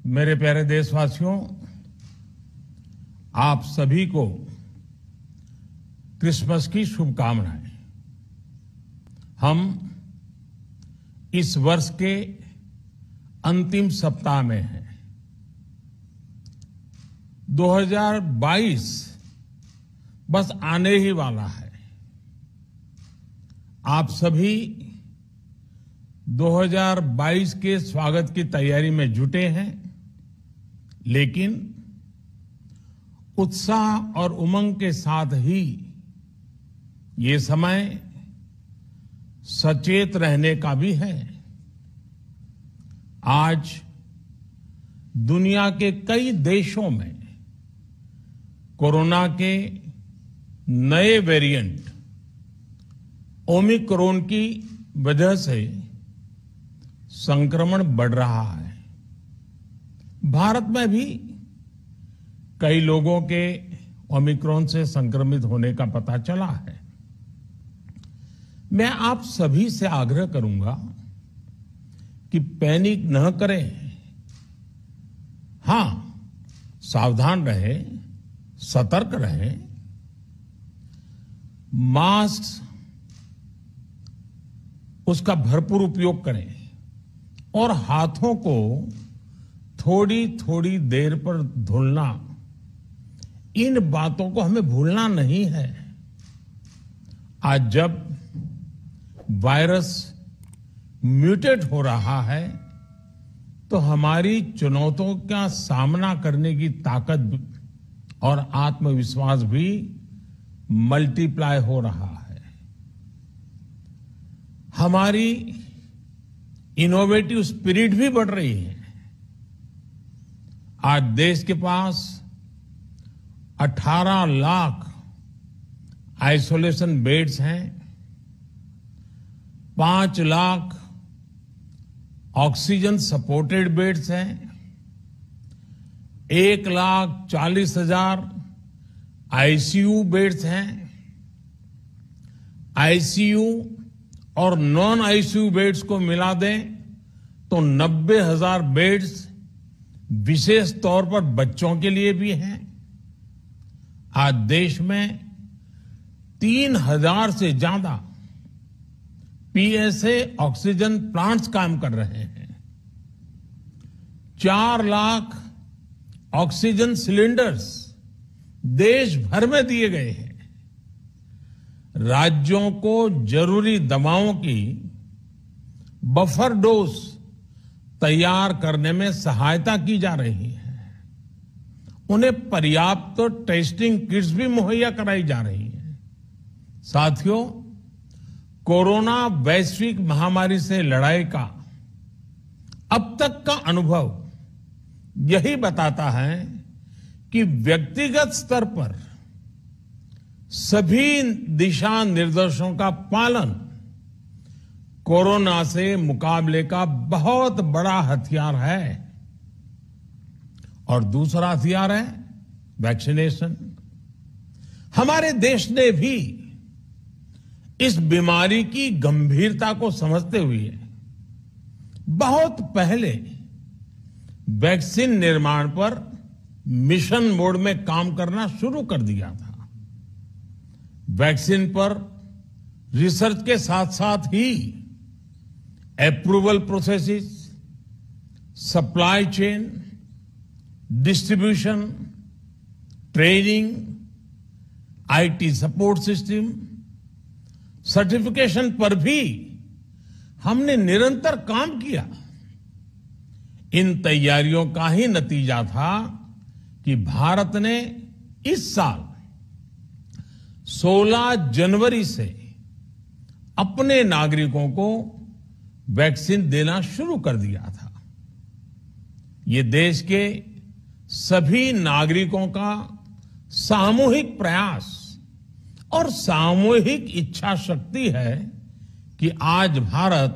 मेरे प्यारे देशवासियों, आप सभी को क्रिसमस की शुभकामनाएं। हम इस वर्ष के अंतिम सप्ताह में हैं। 2022 बस आने ही वाला है। आप सभी 2022 के स्वागत की तैयारी में जुटे हैं, लेकिन उत्साह और उमंग के साथ ही ये समय सचेत रहने का भी है। आज दुनिया के कई देशों में कोरोना के नए वेरिएंट ओमिक्रॉन की वजह से संक्रमण बढ़ रहा है। भारत में भी कई लोगों के ओमिक्रॉन से संक्रमित होने का पता चला है। मैं आप सभी से आग्रह करूंगा कि पैनिक न करें। हां, सावधान रहें, सतर्क रहें, मास्क उसका भरपूर उपयोग करें और हाथों को थोड़ी थोड़ी देर पर धुलना, इन बातों को हमें भूलना नहीं है। आज जब वायरस म्यूटेट हो रहा है तो हमारी चुनौतियों का सामना करने की ताकत और आत्मविश्वास भी मल्टीप्लाई हो रहा है। हमारी इनोवेटिव स्पिरिट भी बढ़ रही है। आज देश के पास 18 लाख आइसोलेशन बेड्स हैं, 5 लाख ऑक्सीजन सपोर्टेड बेड्स हैं, 1,40,000 आईसीयू बेड्स हैं। आईसीयू और नॉन आईसीयू बेड्स को मिला दें तो 90,000 बेड्स विशेष तौर पर बच्चों के लिए भी हैं। आज देश में 3,000 से ज्यादा पीएसए ऑक्सीजन प्लांट्स काम कर रहे हैं। 4 लाख ऑक्सीजन सिलेंडर्स देश भर में दिए गए हैं। राज्यों को जरूरी दवाओं की बफर डोज तैयार करने में सहायता की जा रही है। उन्हें पर्याप्त टेस्टिंग किट्स भी मुहैया कराई जा रही है। साथियों, कोरोना वैश्विक महामारी से लड़ाई का अब तक का अनुभव यही बताता है कि व्यक्तिगत स्तर पर सभी दिशा निर्देशों का पालन कोरोना से मुकाबले का बहुत बड़ा हथियार है। और दूसरा हथियार है वैक्सीनेशन। हमारे देश ने भी इस बीमारी की गंभीरता को समझते हुए बहुत पहले वैक्सीन निर्माण पर मिशन मोड में काम करना शुरू कर दिया था। वैक्सीन पर रिसर्च के साथ साथ ही approval processes, supply chain, distribution, training, IT support system, certification पर भी हमने निरंतर काम किया। इन तैयारियों का ही नतीजा था कि भारत ने इस साल 16 जनवरी से अपने नागरिकों को वैक्सीन देना शुरू कर दिया था। ये देश के सभी नागरिकों का सामूहिक प्रयास और सामूहिक इच्छा शक्ति है कि आज भारत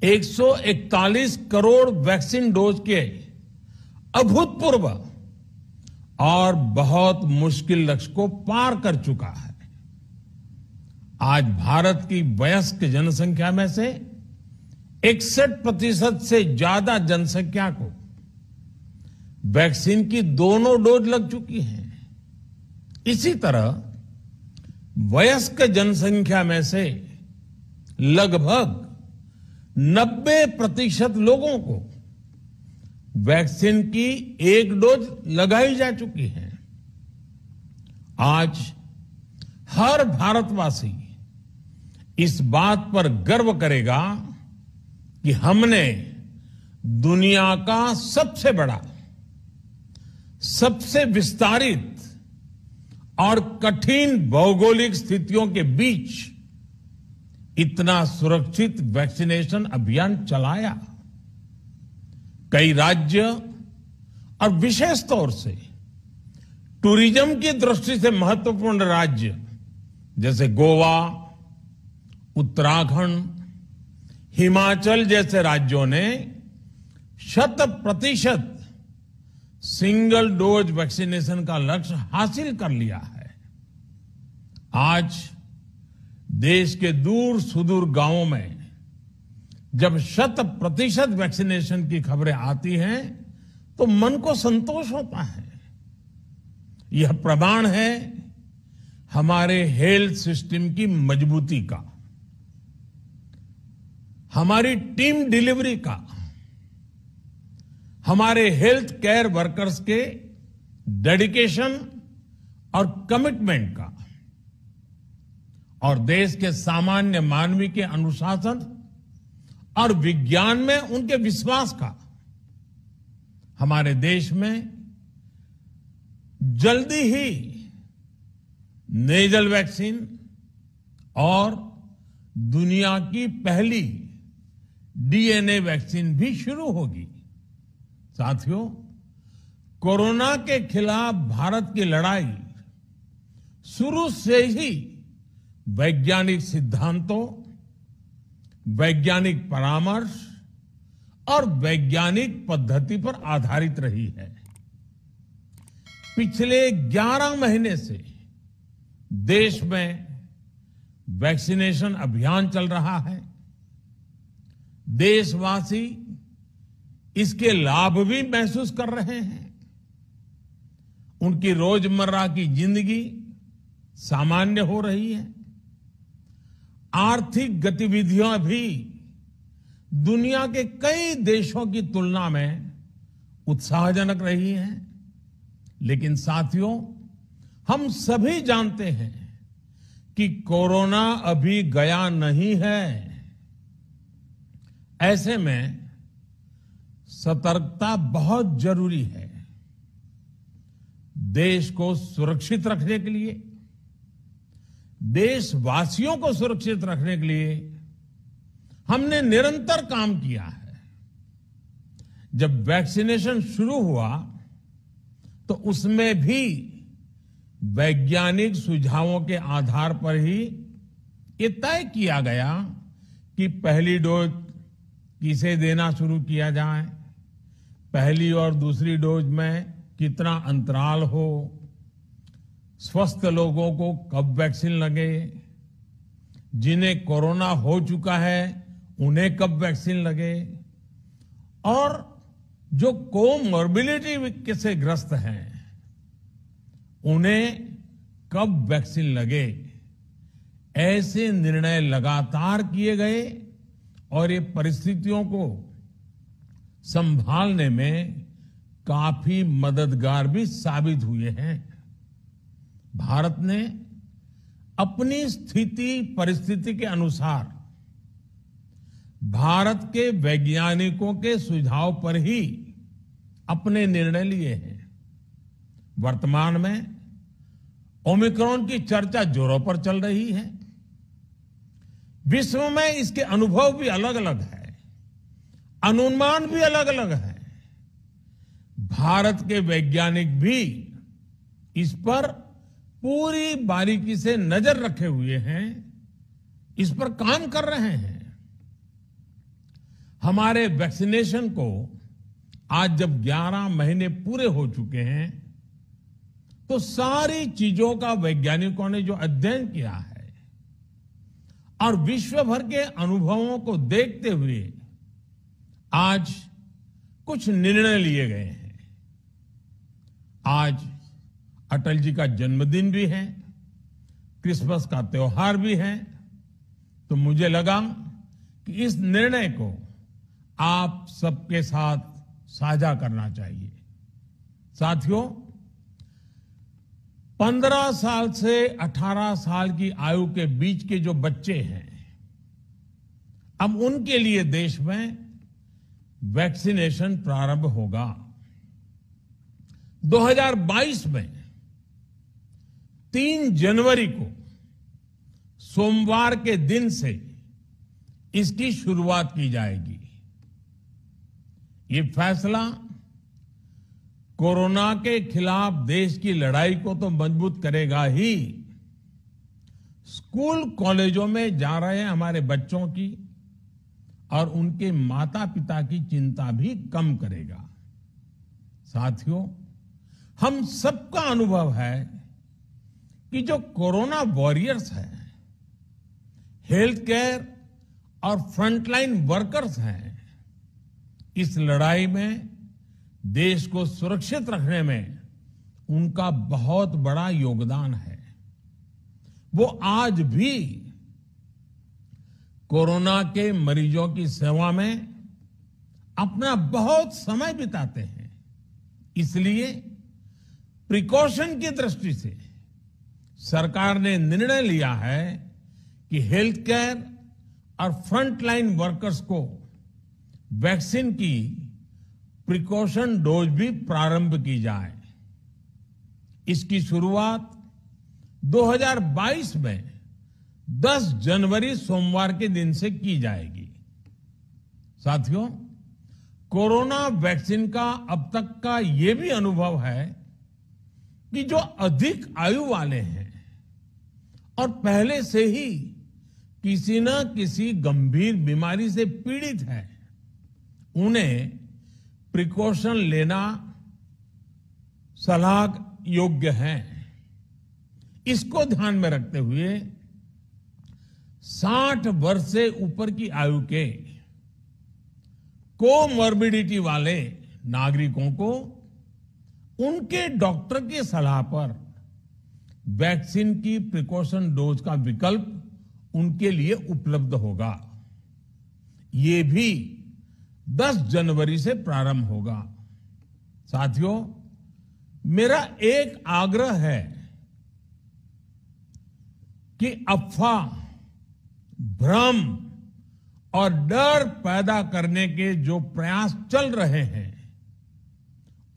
141 करोड़ वैक्सीन डोज के अभूतपूर्व और बहुत मुश्किल लक्ष्य को पार कर चुका है। आज भारत की वयस्क जनसंख्या में से 61% से ज्यादा जनसंख्या को वैक्सीन की दोनों डोज लग चुकी हैं। इसी तरह वयस्क जनसंख्या में से लगभग 90% लोगों को वैक्सीन की एक डोज लगाई जा चुकी है। आज हर भारतवासी इस बात पर गर्व करेगा कि हमने दुनिया का सबसे बड़ा, सबसे विस्तारित और कठिन भौगोलिक स्थितियों के बीच इतना सुरक्षित वैक्सीनेशन अभियान चलाया। कई राज्य और विशेष तौर से टूरिज्म की दृष्टि से महत्वपूर्ण राज्य जैसे गोवा, उत्तराखंड, हिमाचल जैसे राज्यों ने 100% सिंगल डोज वैक्सीनेशन का लक्ष्य हासिल कर लिया है। आज देश के दूर सुदूर गांवों में जब 100% वैक्सीनेशन की खबरें आती हैं तो मन को संतोष होता है। यह प्रमाण है हमारे हेल्थ सिस्टम की मजबूती का, हमारी टीम डिलीवरी का, हमारे हेल्थ केयर वर्कर्स के डेडिकेशन और कमिटमेंट का, और देश के सामान्य मानवी के अनुशासन और विज्ञान में उनके विश्वास का। हमारे देश में जल्दी ही नेजल वैक्सीन और दुनिया की पहली डीएनए वैक्सीन भी शुरू होगी। साथियों, कोरोना के खिलाफ भारत की लड़ाई शुरू से ही वैज्ञानिक सिद्धांतों, वैज्ञानिक परामर्श और वैज्ञानिक पद्धति पर आधारित रही है। पिछले 11 महीने से देश में वैक्सीनेशन अभियान चल रहा है। देशवासी इसके लाभ भी महसूस कर रहे हैं। उनकी रोजमर्रा की जिंदगी सामान्य हो रही है। आर्थिक गतिविधियां भी दुनिया के कई देशों की तुलना में उत्साहजनक रही हैं। लेकिन साथियों, हम सभी जानते हैं कि कोरोना अभी गया नहीं है। ऐसे में सतर्कता बहुत जरूरी है। देश को सुरक्षित रखने के लिए, देशवासियों को सुरक्षित रखने के लिए हमने निरंतर काम किया है। जब वैक्सीनेशन शुरू हुआ तो उसमें भी वैज्ञानिक सुझावों के आधार पर ही ये तय किया गया कि पहली डोज किसे देना शुरू किया जाए, पहली और दूसरी डोज में कितना अंतराल हो, स्वस्थ लोगों को कब वैक्सीन लगे, जिन्हें कोरोना हो चुका है उन्हें कब वैक्सीन लगे, और जो कोमॉर्बिडिटी से ग्रस्त हैं उन्हें कब वैक्सीन लगे। ऐसे निर्णय लगातार किए गए और ये परिस्थितियों को संभालने में काफी मददगार भी साबित हुए हैं। भारत ने अपनी स्थिति परिस्थिति के अनुसार भारत के वैज्ञानिकों के सुझाव पर ही अपने निर्णय लिए हैं। वर्तमान में ओमिक्रॉन की चर्चा जोरों पर चल रही है। विश्व में इसके अनुभव भी अलग अलग है, अनुमान भी अलग अलग है। भारत के वैज्ञानिक भी इस पर पूरी बारीकी से नजर रखे हुए हैं, इस पर काम कर रहे हैं। हमारे वैक्सीनेशन को आज जब 11 महीने पूरे हो चुके हैं तो सारी चीजों का वैज्ञानिकों ने जो अध्ययन किया है और विश्व भर के अनुभवों को देखते हुए आज कुछ निर्णय लिए गए हैं। आज अटल जी का जन्मदिन भी है, क्रिसमस का त्योहार भी है, तो मुझे लगा कि इस निर्णय को आप सबके साथ साझा करना चाहिए। साथियों, 15 साल से 18 साल की आयु के बीच के जो बच्चे हैं, अब उनके लिए देश में वैक्सीनेशन प्रारंभ होगा। 2022 में 3 जनवरी को सोमवार के दिन से इसकी शुरुआत की जाएगी। ये फैसला कोरोना के खिलाफ देश की लड़ाई को तो मजबूत करेगा ही, स्कूल कॉलेजों में जा रहे हमारे बच्चों की और उनके माता पिता की चिंता भी कम करेगा। साथियों, हम सबका अनुभव है कि जो कोरोना वॉरियर्स हैं, हेल्थ केयर और फ्रंटलाइन वर्कर्स हैं, इस लड़ाई में देश को सुरक्षित रखने में उनका बहुत बड़ा योगदान है। वो आज भी कोरोना के मरीजों की सेवा में अपना बहुत समय बिताते हैं। इसलिए प्रिकॉशन की दृष्टि से सरकार ने निर्णय लिया है कि हेल्थ केयर और फ्रंटलाइन वर्कर्स को वैक्सीन की प्रिकॉशन डोज भी प्रारंभ की जाए। इसकी शुरुआत 2022 में 10 जनवरी सोमवार के दिन से की जाएगी। साथियों, कोरोना वैक्सीन का अब तक का ये भी अनुभव है कि जो अधिक आयु वाले हैं और पहले से ही किसी न किसी गंभीर बीमारी से पीड़ित है, उन्हें प्रिकॉशन लेना सलाह योग्य है। इसको ध्यान में रखते हुए 60 वर्ष से ऊपर की आयु के कोमॉर्बिडिटी वाले नागरिकों को उनके डॉक्टर की सलाह पर वैक्सीन की प्रिकॉशन डोज का विकल्प उनके लिए उपलब्ध होगा। ये भी 10 जनवरी से प्रारंभ होगा। साथियों, मेरा एक आग्रह है कि अफवाह, भ्रम और डर पैदा करने के जो प्रयास चल रहे हैं,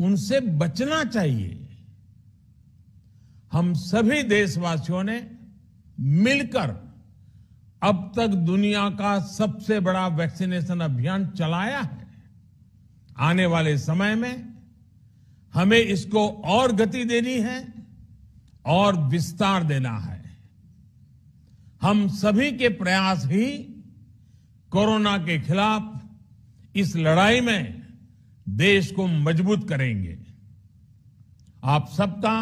उनसे बचना चाहिए। हम सभी देशवासियों ने मिलकर अब तक दुनिया का सबसे बड़ा वैक्सीनेशन अभियान चलाया है। आने वाले समय में हमें इसको और गति देनी है और विस्तार देना है। हम सभी के प्रयास ही कोरोना के खिलाफ इस लड़ाई में देश को मजबूत करेंगे। आप सबका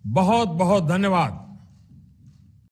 बहुत बहुत धन्यवाद।